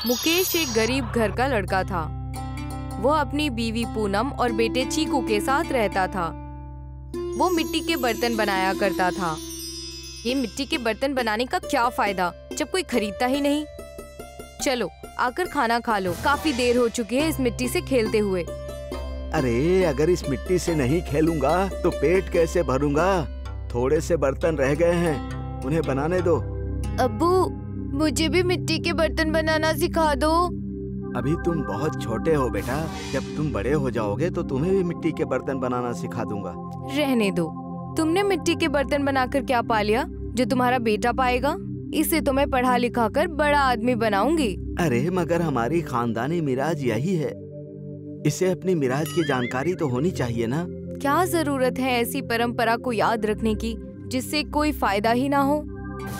मुकेश एक गरीब घर का लड़का था। वो अपनी बीवी पूनम और बेटे चीकू के साथ रहता था। वो मिट्टी के बर्तन बनाया करता था। ये मिट्टी के बर्तन बनाने का क्या फायदा जब कोई खरीदता ही नहीं। चलो आकर खाना खा लो, काफी देर हो चुकी है इस मिट्टी से खेलते हुए। अरे अगर इस मिट्टी से नहीं खेलूंगा तो पेट कैसे भरूंगा? थोड़े से बर्तन रह गए हैं, उन्हें बनाने दो। अब्बू, मुझे भी मिट्टी के बर्तन बनाना सिखा दो। अभी तुम बहुत छोटे हो बेटा, जब तुम बड़े हो जाओगे तो तुम्हें भी मिट्टी के बर्तन बनाना सिखा दूंगा। रहने दो, तुमने मिट्टी के बर्तन बनाकर क्या पा लिया जो तुम्हारा बेटा पाएगा? इसे तो मैं पढ़ा लिखा कर बड़ा आदमी बनाऊंगी। अरे मगर हमारी खानदानी मिराज यही है, इसे अपनी मिराज की जानकारी तो होनी चाहिए ना। क्या जरूरत है ऐसी परंपरा को याद रखने की जिससे कोई फायदा ही ना हो।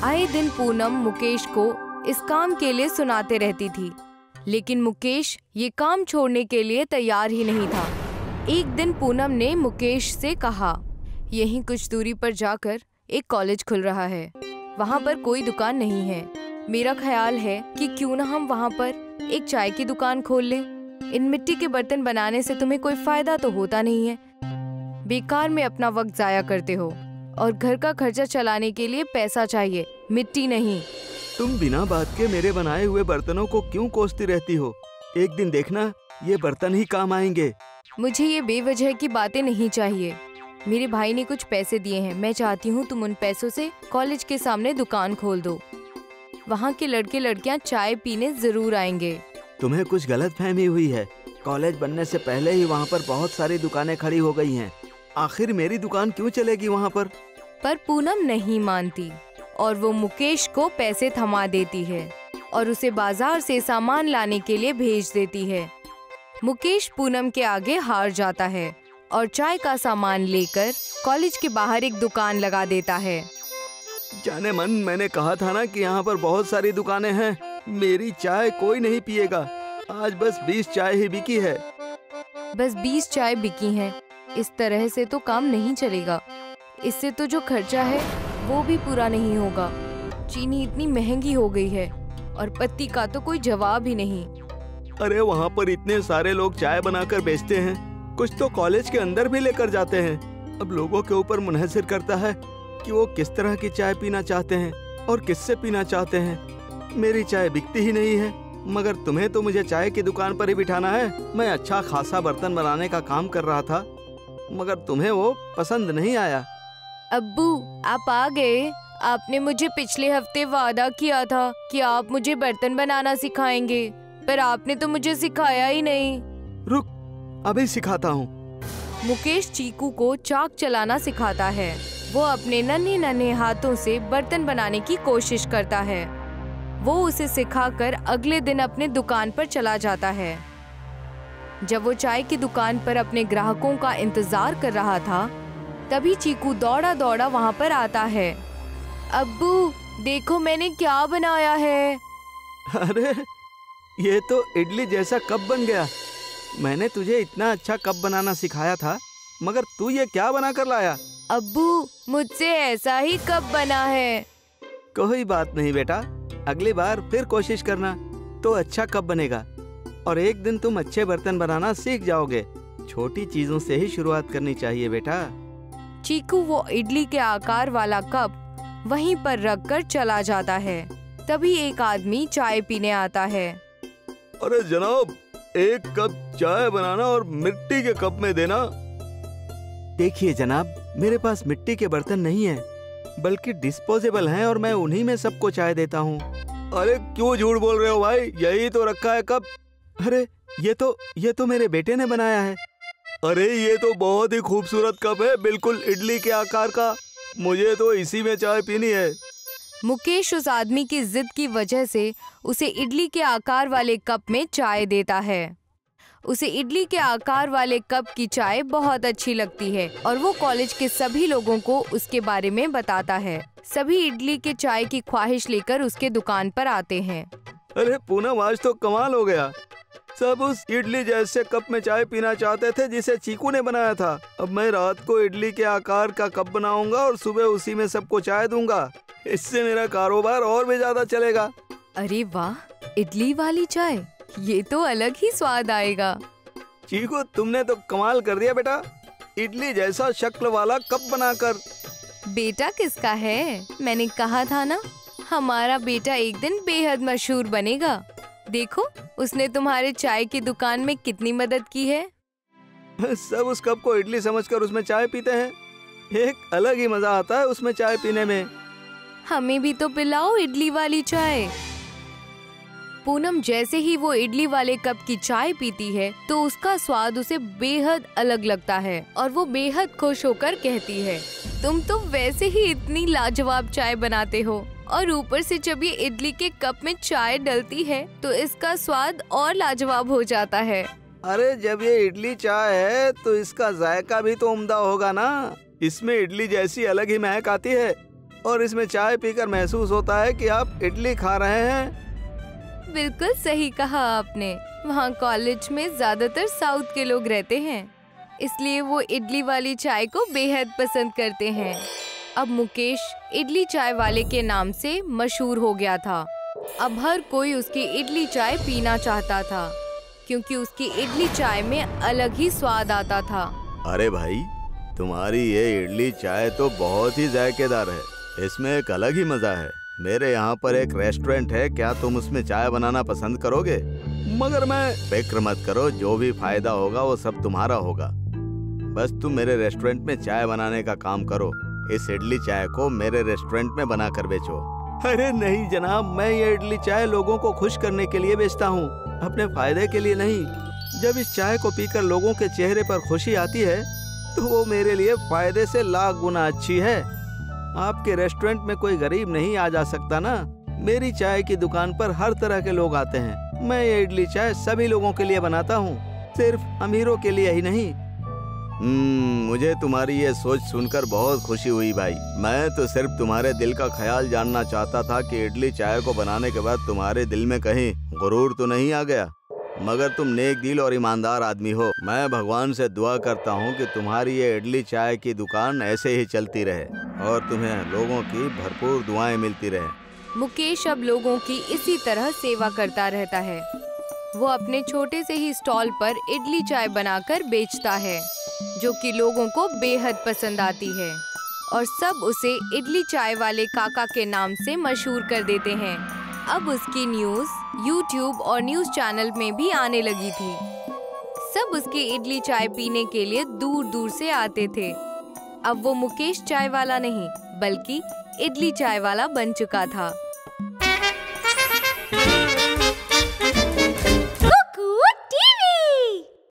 आए दिन पूनम मुकेश को इस काम के लिए सुनाते रहती थी, लेकिन मुकेश ये काम छोड़ने के लिए तैयार ही नहीं था। एक दिन पूनम ने मुकेश से कहा, यहीं कुछ दूरी पर जाकर एक कॉलेज खुल रहा है, वहाँ पर कोई दुकान नहीं है। मेरा ख्याल है कि क्यों ना हम वहाँ पर एक चाय की दुकान खोल लें। इन मिट्टी के बर्तन बनाने से तुम्हें कोई फायदा तो होता नहीं है, बेकार में अपना वक्त जाया करते हो और घर का खर्चा चलाने के लिए पैसा चाहिए, मिट्टी नहीं। तुम बिना बात के मेरे बनाए हुए बर्तनों को क्यों कोसती रहती हो? एक दिन देखना ये बर्तन ही काम आएंगे। मुझे ये बेवजह की बातें नहीं चाहिए। मेरे भाई ने कुछ पैसे दिए हैं, मैं चाहती हूँ तुम उन पैसों से कॉलेज के सामने दुकान खोल दो। वहाँ के लड़के लड़कियाँ चाय पीने जरूर आएंगे। तुम्हें कुछ गलतफहमी हुई है। कॉलेज बनने से पहले ही वहाँ पर बहुत सारी दुकानें खड़ी हो गई हैं। आखिर मेरी दुकान क्यों चलेगी वहाँ पर? पूनम नहीं मानती और वो मुकेश को पैसे थमा देती है और उसे बाजार से सामान लाने के लिए भेज देती है। मुकेश पूनम के आगे हार जाता है और चाय का सामान लेकर कॉलेज के बाहर एक दुकान लगा देता है। जाने मन, मैंने कहा था ना कि यहाँ पर बहुत सारी दुकानें हैं, मेरी चाय कोई नहीं पिएगा। आज बस 20 चाय ही बिकी है। बस 20 चाय बिकी हैं। इस तरह से तो काम नहीं चलेगा। इससे तो जो खर्चा है वो भी पूरा नहीं होगा। चीनी इतनी महंगी हो गई है और पत्ती का तो कोई जवाब ही नहीं। अरे वहाँ पर इतने सारे लोग चाय बनाकर बेचते हैं, कुछ तो कॉलेज के अंदर भी लेकर जाते हैं। अब लोगों के ऊपर मुनहसर करता है कि वो किस तरह की चाय पीना चाहते हैं और किससे पीना चाहते हैं। मेरी चाय बिकती ही नहीं है, मगर तुम्हें तो मुझे चाय की दुकान पर ही बिठाना है। मैं अच्छा खासा बर्तन बनाने का काम कर रहा था, मगर तुम्हें वो पसंद नहीं आया। अब्बू, आप आ गए। आपने मुझे पिछले हफ्ते वादा किया था कि आप मुझे बर्तन बनाना सिखाएंगे, पर आपने तो मुझे सिखाया ही नहीं। रुक, अभी सिखाता हूँ। मुकेश चीकू को चाक चलाना सिखाता है। वो अपने नन्हे नन्हे हाथों से बर्तन बनाने की कोशिश करता है। वो उसे सिखाकर अगले दिन अपने दुकान पर चला जाता है। जब वो चाय की दुकान पर अपने ग्राहकों का इंतजार कर रहा था, तभी चीकू दौड़ा दौड़ा वहाँ पर आता है। अब्बू, देखो मैंने क्या बनाया है। अरे ये तो इडली जैसा कप बन गया। मैंने तुझे इतना अच्छा कप बनाना सिखाया था, मगर तू ये क्या बना कर लाया? अब्बू, मुझसे ऐसा ही कप बना है। कोई बात नहीं बेटा, अगली बार फिर कोशिश करना तो अच्छा कप बनेगा और एक दिन तुम अच्छे बर्तन बनाना सीख जाओगे। छोटी चीजों से ही शुरुआत करनी चाहिए बेटा। चीकू वो इडली के आकार वाला कप वहीं पर रखकर चला जाता है। तभी एक आदमी चाय पीने आता है। अरे जनाब, एक कप चाय बनाना और मिट्टी के कप में देना। देखिए जनाब, मेरे पास मिट्टी के बर्तन नहीं है, बल्कि डिस्पोजेबल हैं और मैं उन्हीं में सबको चाय देता हूँ। अरे क्यों झूठ बोल रहे हो भाई, यही तो रखा है कप। अरे ये तो मेरे बेटे ने बनाया है। अरे ये तो बहुत ही खूबसूरत कप है, बिल्कुल इडली के आकार का। मुझे तो इसी में चाय पीनी है। मुकेश उस आदमी की जिद की वजह से उसे इडली के आकार वाले कप में चाय देता है। उसे इडली के आकार वाले कप की चाय बहुत अच्छी लगती है और वो कॉलेज के सभी लोगों को उसके बारे में बताता है। सभी इडली के चाय की ख्वाहिश लेकर उसके दुकान पर आते हैं। अरे पूनम, आज तो कमाल हो गया। सब उस इडली जैसे कप में चाय पीना चाहते थे जिसे चीकू ने बनाया था। अब मैं रात को इडली के आकार का कप बनाऊंगा और सुबह उसी में सबको चाय दूंगा। इससे मेरा कारोबार और भी ज्यादा चलेगा। अरे वाह, इडली वाली चाय, ये तो अलग ही स्वाद आएगा। चीकू, तुमने तो कमाल कर दिया बेटा, इडली जैसा शक्ल वाला कप बनाकर। बेटा किसका है? मैंने कहा था ना, हमारा बेटा एक दिन बेहद मशहूर बनेगा। देखो, उसने तुम्हारे चाय की दुकान में कितनी मदद की है। सब उस कप को इडली समझकर उसमें चाय पीते हैं। एक अलग ही मजा आता है उसमें चाय पीने में। हमें भी तो पिलाओ इडली वाली चाय। पूनम जैसे ही वो इडली वाले कप की चाय पीती है तो उसका स्वाद उसे बेहद अलग लगता है और वो बेहद खुश होकर कहती है, तुम तो वैसे ही इतनी लाजवाब चाय बनाते हो और ऊपर से जब ये इडली के कप में चाय डलती है तो इसका स्वाद और लाजवाब हो जाता है। अरे जब ये इडली चाय है तो इसका जायका भी तो उम्दा होगा ना। इसमें इडली जैसी अलग ही महक आती है और इसमें चाय पीकर महसूस होता है कि आप इडली खा रहे हैं। बिल्कुल सही कहा आपने। वहाँ कॉलेज में ज्यादातर साउथ के लोग रहते हैं, इसलिए वो इडली वाली चाय को बेहद पसंद करते हैं। अब मुकेश इडली चाय वाले के नाम से मशहूर हो गया था। अब हर कोई उसकी इडली चाय पीना चाहता था क्योंकि उसकी इडली चाय में अलग ही स्वाद आता था। अरे भाई, तुम्हारी ये इडली चाय तो बहुत ही जायकेदार है, इसमें एक अलग ही मजा है। मेरे यहाँ पर एक रेस्टोरेंट है, क्या तुम उसमें चाय बनाना पसंद करोगे? मगर मैं फिक्र मत करो, जो भी फायदा होगा वो सब तुम्हारा होगा। बस तुम मेरे रेस्टोरेंट में चाय बनाने का काम करो। इस इडली चाय को मेरे रेस्टोरेंट में बना कर बेचो। अरे नहीं जनाब, मैं ये इडली चाय लोगों को खुश करने के लिए बेचता हूँ, अपने फायदे के लिए नहीं। जब इस चाय को पीकर लोगों के चेहरे पर खुशी आती है तो वो मेरे लिए फायदे से लाख गुना अच्छी है। आपके रेस्टोरेंट में कोई गरीब नहीं आ जा सकता ना। मेरी चाय की दुकान पर हर तरह के लोग आते हैं। मैं ये इडली चाय सभी लोगों के लिए बनाता हूँ, सिर्फ अमीरों के लिए ही नहीं। मुझे तुम्हारी ये सोच सुनकर बहुत खुशी हुई भाई। मैं तो सिर्फ तुम्हारे दिल का ख्याल जानना चाहता था कि इडली चाय को बनाने के बाद तुम्हारे दिल में कहीं गुरूर तो नहीं आ गया। मगर तुम नेक दिल और ईमानदार आदमी हो। मैं भगवान से दुआ करता हूँ कि तुम्हारी ये इडली चाय की दुकान ऐसे ही चलती रहे और तुम्हें लोगों की भरपूर दुआएं मिलती रहे। मुकेश अब लोगों की इसी तरह सेवा करता रहता है। वो अपने छोटे से ही स्टॉल पर इडली चाय बनाकर बेचता है, जो कि लोगों को बेहद पसंद आती है और सब उसे इडली चाय वाले काका के नाम से मशहूर कर देते हैं। अब उसकी न्यूज़ YouTube और न्यूज़ चैनल में भी आने लगी थी। सब उसकी इडली चाय पीने के लिए दूर दूर से आते थे। अब वो मुकेश चाय वाला नहीं बल्कि इडली चाय वाला बन चुका था।